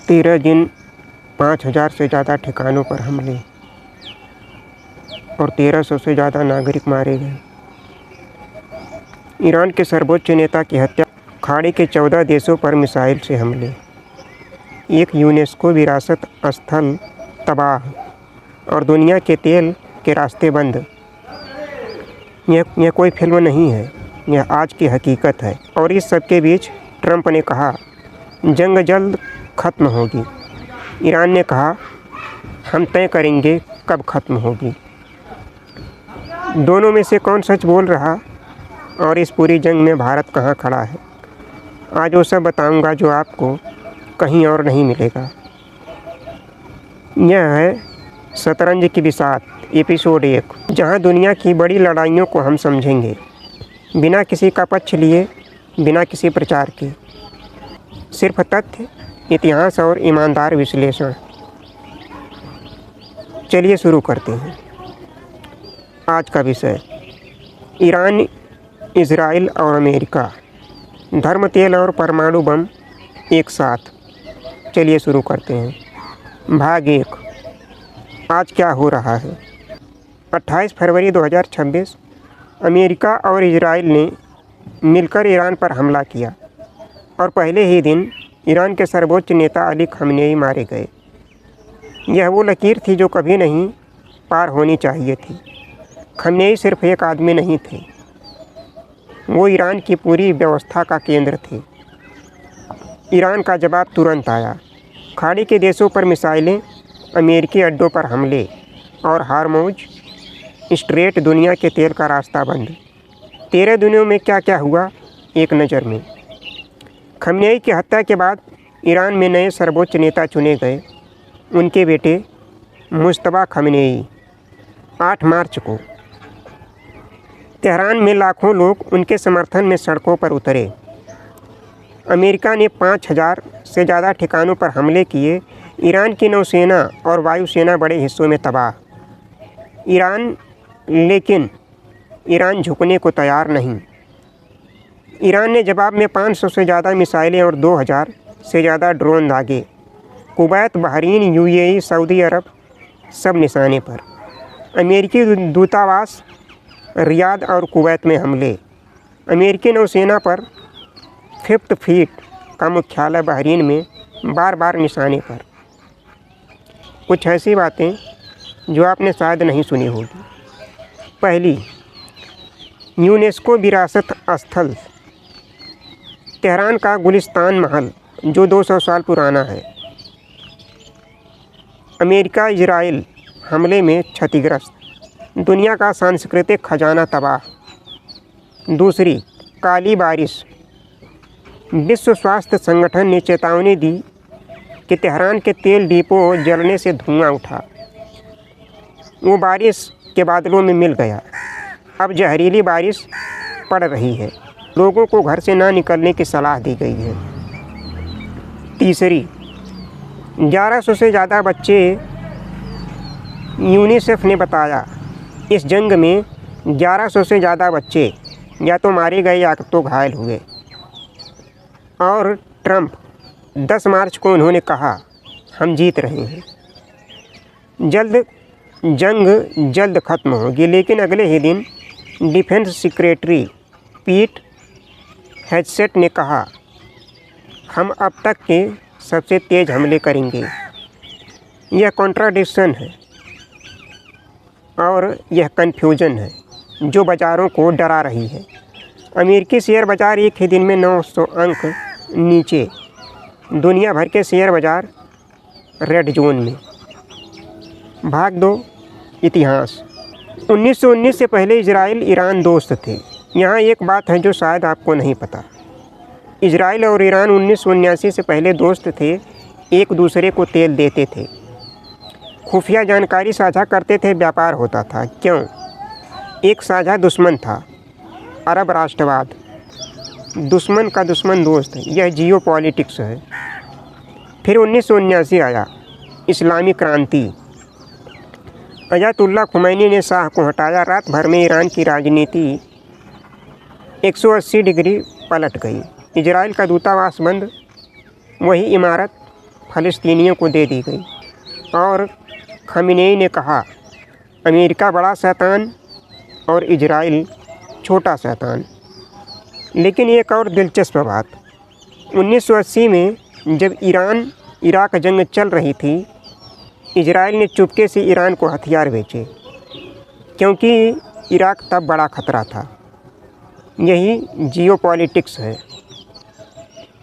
13 दिन 5,000 से ज़्यादा ठिकानों पर हमले और 1300 से ज़्यादा नागरिक मारे गए। ईरान के सर्वोच्च नेता की हत्या, खाड़ी के 14 देशों पर मिसाइल से हमले, एक यूनेस्को विरासत स्थल तबाह और दुनिया के तेल के रास्ते बंद। यह कोई फिल्म नहीं है, यह आज की हकीकत है। और इस सब के बीच ट्रंप ने कहा जंग जल्द ख़त्म होगी। ईरान ने कहा हम तय करेंगे कब ख़त्म होगी। दोनों में से कौन सच बोल रहा और इस पूरी जंग में भारत कहाँ खड़ा है, आज वो सब बताऊंगा जो आपको कहीं और नहीं मिलेगा। यह है शतरंज की बिसात एपिसोड 1, जहाँ दुनिया की बड़ी लड़ाइयों को हम समझेंगे बिना किसी का पक्ष लिए, बिना किसी प्रचार के, सिर्फ तथ्य, इतिहास और ईमानदार विश्लेषण। चलिए शुरू करते हैं। आज का विषय ईरान, इजराइल और अमेरिका, धर्म, तेल और परमाणु बम एक साथ। चलिए शुरू करते हैं। भाग 1, आज क्या हो रहा है। 28 फरवरी 2026 अमेरिका और इजराइल ने मिलकर ईरान पर हमला किया और पहले ही दिन ईरान के सर्वोच्च नेता अली खamenei मारे गए। यह वो लकीर थी जो कभी नहीं पार होनी चाहिए थी। खamenei सिर्फ एक आदमी नहीं थे, वो ईरान की पूरी व्यवस्था का केंद्र थे। ईरान का जवाब तुरंत आया। खाड़ी के देशों पर मिसाइलें, अमेरिकी अड्डों पर हमले और हार्मोज स्ट्रेट, दुनिया के तेल का रास्ता बंद। 13 दिनों में क्या क्या हुआ, एक नज़र में। खamenei की हत्या के बाद ईरान में नए सर्वोच्च नेता चुने गए। उनके बेटे मुज्तबा खamenei 8 मार्च को तेहरान में लाखों लोग उनके समर्थन में सड़कों पर उतरे। अमेरिका ने 5,000 से ज़्यादा ठिकानों पर हमले किए। ईरान की नौसेना और वायुसेना बड़े हिस्सों में तबाह। लेकिन ईरान झुकने को तैयार नहीं। ईरान ने जवाब में 500 से ज़्यादा मिसाइलें और 2,000 से ज़्यादा ड्रोन दागे। कुवैत, बहरीन, यूएई, सऊदी अरब सब निशाने पर। अमेरिकी दूतावास रियाद और कुवैत में हमले। अमेरिकी नौसेना पर 5th फ्लीट का मुख्यालय बहरीन में बार बार निशाने पर। कुछ ऐसी बातें जो आपने शायद नहीं सुनी होगी। पहली, यूनेस्को विरासत स्थल तेहरान का गुलिस्तान महल जो 200 साल पुराना है। अमेरिका इजराइल हमले में क्षतिग्रस्त, दुनिया का सांस्कृतिक खजाना तबाह। दूसरी, काली बारिश। विश्व स्वास्थ्य संगठन ने चेतावनी दी कि तेहरान के तेल डिपो जलने से धुआं उठा। वो बारिश के बादलों में मिल गया। अब जहरीली बारिश पड़ रही है। लोगों को घर से ना निकलने की सलाह दी गई है। तीसरी, 1100 से ज़्यादा बच्चे, यूनिसेफ ने बताया इस जंग में 1100 से ज़्यादा बच्चे या तो मारे गए या तो घायल हुए। और ट्रंप 10 मार्च को उन्होंने कहा हम जीत रहे हैं, जंग जल्द ख़त्म होगी। लेकिन अगले ही दिन डिफेंस सेक्रेटरी पीट हेगसेट ने कहा हम अब तक के सबसे तेज़ हमले करेंगे। यह कॉन्ट्राडिक्शन है और यह कन्फ्यूजन है जो बाज़ारों को डरा रही है। अमेरिकी शेयर बाज़ार एक ही दिन में 900 अंक नीचे। दुनिया भर के शेयर बाज़ार रेड जोन में। भाग 2, इतिहास। 1919 से पहले इजराइल ईरान दोस्त थे। यहाँ एक बात है जो शायद आपको नहीं पता। इजराइल और ईरान 1979 से पहले दोस्त थे, एक दूसरे को तेल देते थे, खुफिया जानकारी साझा करते थे, व्यापार होता था। क्यों? एक साझा दुश्मन था, अरब राष्ट्रवाद। दुश्मन का दुश्मन दोस्त, यह जियो पॉलिटिक्स है। फिर 1979 आया, इस्लामी क्रांति। अयातुल्ला खुमैनी ने शाह को हटाया। रात भर में ईरान की राजनीति 180 डिग्री पलट गई। इजराइल का दूतावास बंद, वही इमारत फ़लस्तीनियों को दे दी गई और खमेनी ने कहा, अमेरिका बड़ा शैतान और इजराइल छोटा शैतान। लेकिन एक और दिलचस्प बात, 1980 में जब ईरान इराक जंग चल रही थी, इजराइल ने चुपके से ईरान को हथियार बेचे, क्योंकि इराक तब बड़ा खतरा था। यही जियोपॉलिटिक्स है।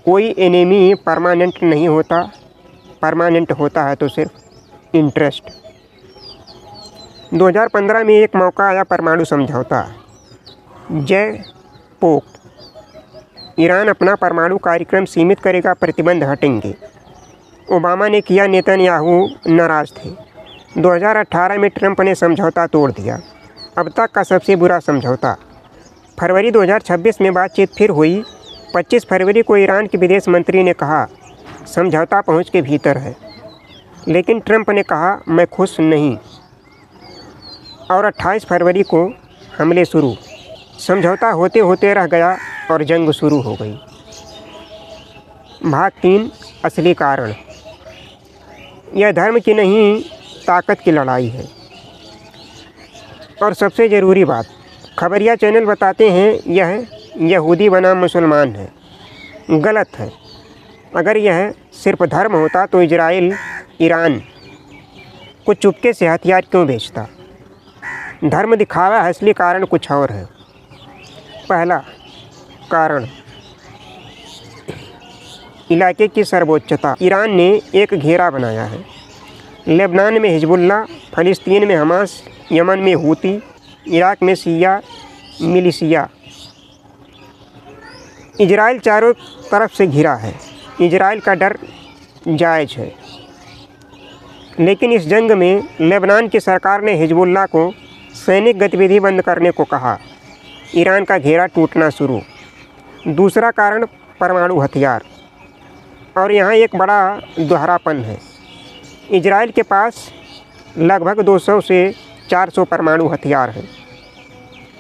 कोई एनिमी परमानेंट नहीं होता, परमानेंट होता है तो सिर्फ इंटरेस्ट। 2015 में एक मौका आया परमाणु समझौता, जय पोप। ईरान अपना परमाणु कार्यक्रम सीमित करेगा, प्रतिबंध हटेंगे। ओबामा ने किया, नेतन्याहू नाराज थे। 2018 में ट्रंप ने समझौता तोड़ दिया, अब तक का सबसे बुरा समझौता। फरवरी 2026 में बातचीत फिर हुई। 25 फरवरी को ईरान के विदेश मंत्री ने कहा, समझौता पहुंच के भीतर है। लेकिन ट्रंप ने कहा, मैं खुश नहीं। और 28 फरवरी को हमले शुरू। समझौता होते होते रह गया और जंग शुरू हो गई। भाग 3, असली कारण। यह धर्म की नहीं, ताकत की लड़ाई है। और सबसे ज़रूरी बात, खबरिया चैनल बताते हैं यह यहूदी बनाम मुसलमान है। गलत है। अगर यह सिर्फ धर्म होता तो इजराइल ईरान को चुपके से हथियार क्यों बेचता। धर्म दिखावा है, असली कारण कुछ और है। पहला कारण, इलाके की सर्वोच्चता। ईरान ने एक घेरा बनाया है। लेबनान में हिजबुल्ला, फ़लस्तीन में हमास, यमन में हूती, इराक में शिया मिलिशिया। इजराइल चारों तरफ से घिरा है। इजराइल का डर जायज़ है। लेकिन इस जंग में लेबनान की सरकार ने हिजबुल्ला को सैनिक गतिविधि बंद करने को कहा। ईरान का घेरा टूटना शुरू। दूसरा कारण, परमाणु हथियार। और यहाँ एक बड़ा दोहरापन है। इजराइल के पास लगभग 200 से 400 परमाणु हथियार हैं।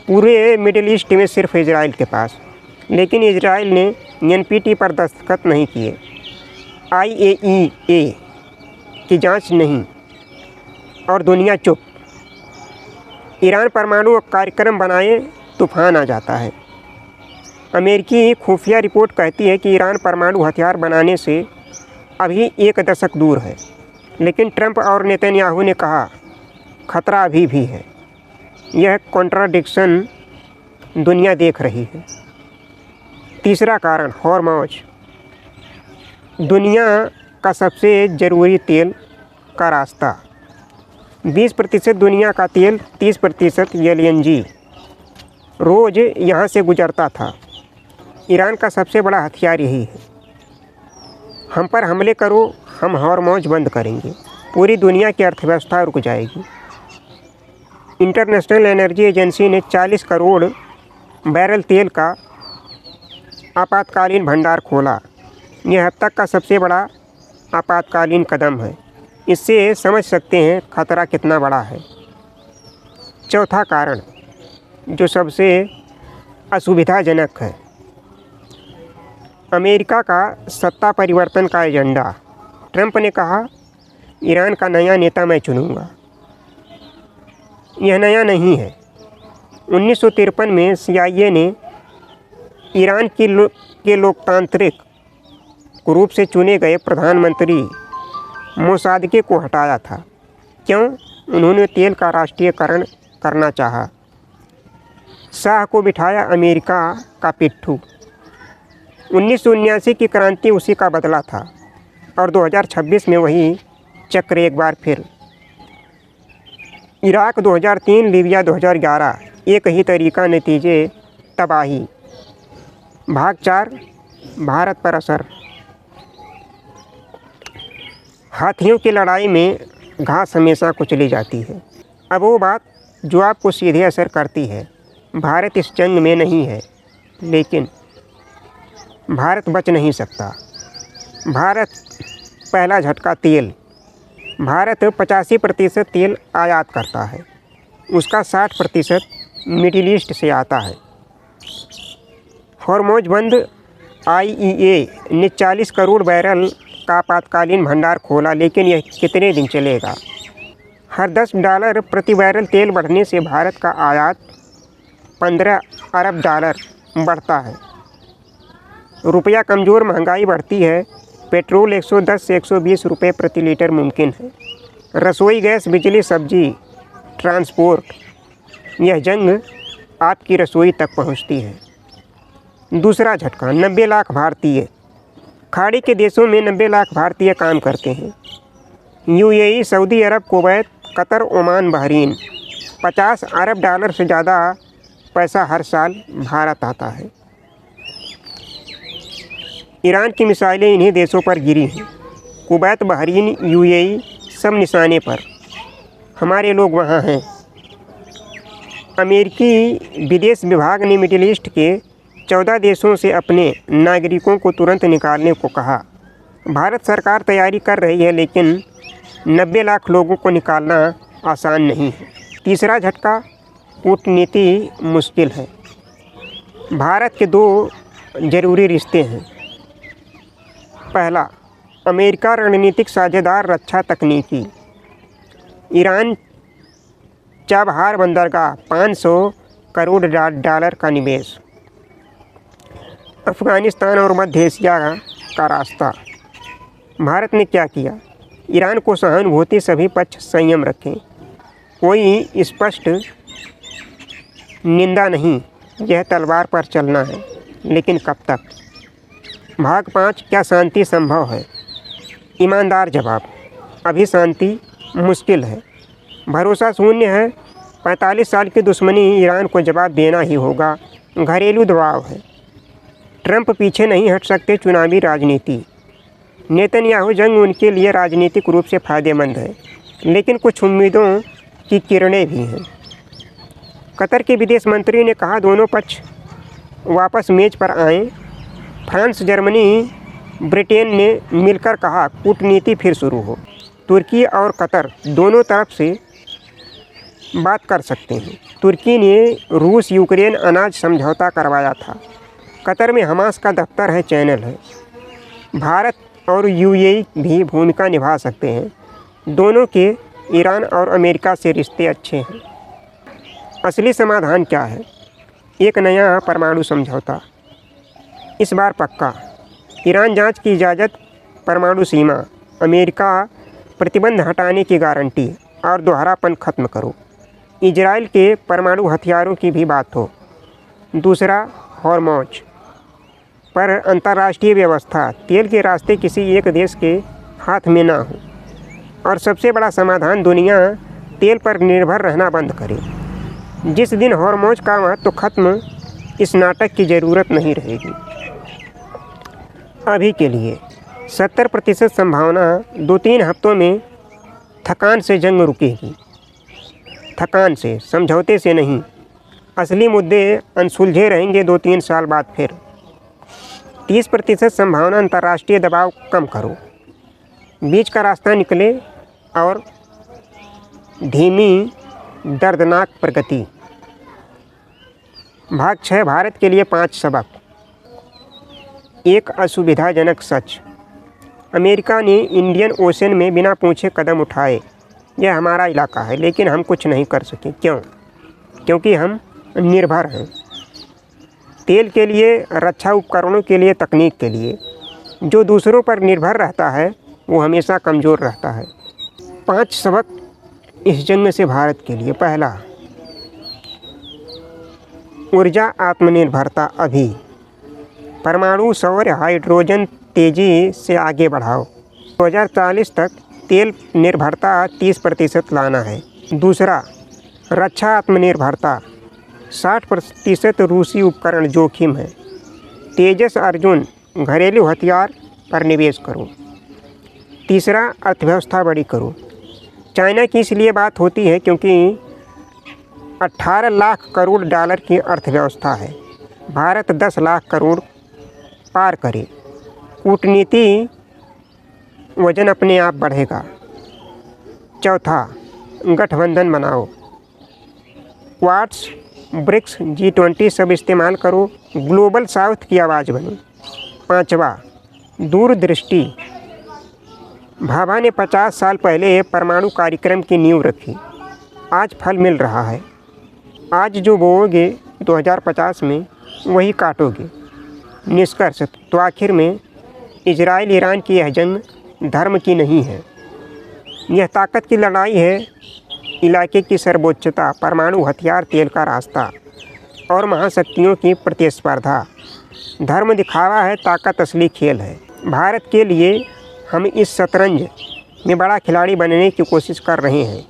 पूरे मिडिल ईस्ट में सिर्फ इजराइल के पास। लेकिन इजराइल ने NPT पर दस्तखत नहीं किए, IAEA की जांच नहीं, और दुनिया चुप। ईरान परमाणु कार्यक्रम बनाए, तूफान आ जाता है। अमेरिकी खुफिया रिपोर्ट कहती है कि ईरान परमाणु हथियार बनाने से अभी 1 दशक दूर है। लेकिन ट्रंप और नेतन्याहू ने कहा, खतरा अभी भी है। यह कॉन्ट्राडिक्शन दुनिया देख रही है। तीसरा कारण, हॉर्मोज। दुनिया का सबसे ज़रूरी तेल का रास्ता। 20% दुनिया का तेल, 30% LNG रोज़ यहाँ से गुजरता था। ईरान का सबसे बड़ा हथियार यही है। हम पर हमले करो, हम हॉर्मोज बंद करेंगे, पूरी दुनिया की अर्थव्यवस्था रुक जाएगी। इंटरनेशनल एनर्जी एजेंसी ने 40 करोड़ बैरल तेल का आपातकालीन भंडार खोला। यह अब तक का सबसे बड़ा आपातकालीन कदम है। इससे समझ सकते हैं खतरा कितना बड़ा है। चौथा कारण, जो सबसे असुविधाजनक है, अमेरिका का सत्ता परिवर्तन का एजेंडा। ट्रंप ने कहा, ईरान का नया नेता मैं चुनूंगा। यह नया नहीं है। 1953 में CIA ने ईरान के लोकतांत्रिक रूप से चुने गए प्रधानमंत्री मोसादके को हटाया था। क्यों? उन्होंने तेल का राष्ट्रीयकरण करना चाहा। शाह को बिठाया अमेरिका का पिट्ठू। 1979 की क्रांति उसी का बदला था। और 2026 में वही चक्र एक बार फिर। इराक 2003, लीबिया 2011, एक ही तरीका, नतीजे तबाही। भाग 4, भारत पर असर। हाथियों की लड़ाई में घास हमेशा कुचली जाती है। अब वो बात जो आपको सीधे असर करती है। भारत इस जंग में नहीं है, लेकिन भारत बच नहीं सकता। भारत पहला झटका, तेल। भारत 85% तेल आयात करता है। उसका 60% मिडिल ईस्ट से आता है। हॉर्मोज बंद। IEA ने 40 करोड़ बैरल का आपातकालीन भंडार खोला, लेकिन यह कितने दिन चलेगा? हर $10 प्रति बैरल तेल बढ़ने से भारत का आयात $15 अरब बढ़ता है। रुपया कमज़ोर, महंगाई बढ़ती है। पेट्रोल 110 से 120 रुपये प्रति लीटर मुमकिन है। रसोई गैस, बिजली, सब्जी, ट्रांसपोर्ट, यह जंग आपकी रसोई तक पहुंचती है। दूसरा झटका, 90 लाख भारतीय। खाड़ी के देशों में 90 लाख भारतीय काम करते हैं। यूएई, सऊदी अरब, कुवैत, कतर, ओमान, बहरीन। $50 अरब से ज़्यादा पैसा हर साल भारत आता है। ईरान की मिसाइलें इन्हीं देशों पर गिरी हैं। कुवैत, बहरीन, यूएई सब निशाने पर। हमारे लोग वहाँ हैं। अमेरिकी विदेश विभाग ने मिडिल ईस्ट के 14 देशों से अपने नागरिकों को तुरंत निकालने को कहा। भारत सरकार तैयारी कर रही है, लेकिन 90 लाख लोगों को निकालना आसान नहीं है। तीसरा झटका, कूटनीति मुश्किल है। भारत के 2 जरूरी रिश्ते हैं। पहला, अमेरिका रणनीतिक साझेदार, रक्षा तकनीकी। ईरान चाबहार बंदरगाह, $500 करोड़ का निवेश। अफ़गानिस्तान और मध्य एशिया का रास्ता। भारत ने क्या किया? ईरान को सहानुभूति, सभी पक्ष संयम रखें। कोई स्पष्ट निंदा नहीं, यह तलवार पर चलना है, लेकिन कब तक? भाग 5, क्या शांति संभव है? ईमानदार जवाब, अभी शांति मुश्किल है। भरोसा शून्य है। 45 साल की दुश्मनी, ईरान को जवाब देना ही होगा। घरेलू दबाव है। ट्रंप पीछे नहीं हट सकते। चुनावी राजनीति। नेतन्याहू जंग उनके लिए राजनीतिक रूप से फ़ायदेमंद है, लेकिन कुछ उम्मीदों की किरणें भी हैं। कतर के विदेश मंत्री ने कहा दोनों पक्ष वापस मेज पर आएं। फ्रांस, जर्मनी, ब्रिटेन ने मिलकर कहा कूटनीति फिर शुरू हो। तुर्की और कतर दोनों तरफ से बात कर सकते हैं। तुर्की ने रूस यूक्रेन अनाज समझौता करवाया था। कतर में हमास का दफ्तर है, चैनल है। भारत और यूएई भी भूमिका निभा सकते हैं। दोनों के ईरान और अमेरिका से रिश्ते अच्छे हैं। असली समाधान क्या है? एक नया परमाणु समझौता, इस बार पक्का। ईरान जांच की इजाज़त, परमाणु सीमा, अमेरिका प्रतिबंध हटाने की गारंटी और दोहरापन खत्म करो। इजराइल के परमाणु हथियारों की भी बात हो। दूसरा, हॉर्मोज पर अंतर्राष्ट्रीय व्यवस्था, तेल के रास्ते किसी एक देश के हाथ में ना हो। और सबसे बड़ा समाधान, दुनिया तेल पर निर्भर रहना बंद करे। जिस दिन हॉर्मोज का महत्व खत्म, इस नाटक की ज़रूरत नहीं रहेगी। अभी के लिए 70% संभावना 2-3 हफ्तों में थकान से जंग रुकेगी। थकान से, समझौते से नहीं। असली मुद्दे अनसुलझे रहेंगे 2-3 साल बाद फिर। 30% संभावना अंतर्राष्ट्रीय दबाव कम करो, बीच का रास्ता निकले और धीमी दर्दनाक प्रगति। भाग 6, भारत के लिए 5 सबक। एक असुविधाजनक सच, अमेरिका ने इंडियन ओशन में बिना पूछे कदम उठाए। यह हमारा इलाका है, लेकिन हम कुछ नहीं कर सके। क्यों? क्योंकि हम निर्भर हैं। तेल के लिए, रक्षा उपकरणों के लिए, तकनीक के लिए। जो दूसरों पर निर्भर रहता है वो हमेशा कमज़ोर रहता है। 5 सबक इस जंग से भारत के लिए। पहला, ऊर्जा आत्मनिर्भरता अभी। परमाणु, सौर, हाइड्रोजन तेज़ी से आगे बढ़ाओ। 2040 तक तेल निर्भरता 30% लाना है। दूसरा, रक्षा आत्मनिर्भरता। 60% रूसी उपकरण जोखिम है। तेजस, अर्जुन घरेलू हथियार पर निवेश करो। तीसरा, अर्थव्यवस्था बड़ी करो। चाइना की इसलिए बात होती है क्योंकि $18 लाख करोड़ की अर्थव्यवस्था है। भारत 10 लाख करोड़ पार करे। कूटनीति वजन अपने आप बढ़ेगा। चौथा, गठबंधन बनाओ। क्वाड्स, ब्रिक्स, G20 सब इस्तेमाल करो। ग्लोबल साउथ की आवाज़ बनो। 5वां, दूरदृष्टि। भाभा ने 50 साल पहले परमाणु कार्यक्रम की नींव रखी। आज फल मिल रहा है। आज जो बोओगे 2050 में वही काटोगे। निष्कर्ष तो आखिर में इजराइल ईरान की यह जंग धर्म की नहीं है, यह ताकत की लड़ाई है। इलाके की सर्वोच्चता, परमाणु हथियार, तेल का रास्ता और महाशक्तियों की प्रतिस्पर्धा। धर्म दिखावा है, ताकत असली खेल है। भारत के लिए हम इस शतरंज में बड़ा खिलाड़ी बनने की कोशिश कर रहे हैं,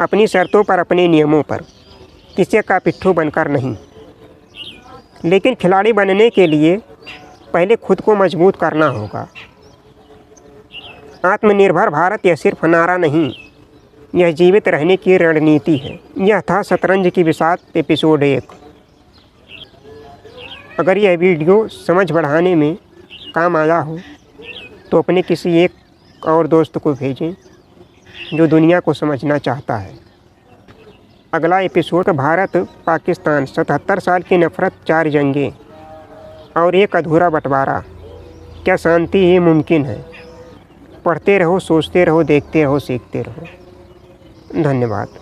अपनी शर्तों पर, अपने नियमों पर, किसी का पिट्ठू बनकर नहीं। लेकिन खिलाड़ी बनने के लिए पहले खुद को मजबूत करना होगा। आत्मनिर्भर भारत यह सिर्फ नारा नहीं, यह जीवित रहने की रणनीति है। यह था शतरंज की विषाद एपिसोड 1। अगर यह वीडियो समझ बढ़ाने में काम आया हो तो अपने किसी एक और दोस्त को भेजें जो दुनिया को समझना चाहता है। अगला एपिसोड भारत पाकिस्तान, 77 साल की नफ़रत, 4 जंगें और एक अधूरा बंटवारा। क्या शांति ही मुमकिन है? पढ़ते रहो, सोचते रहो, देखते रहो, सीखते रहो। धन्यवाद।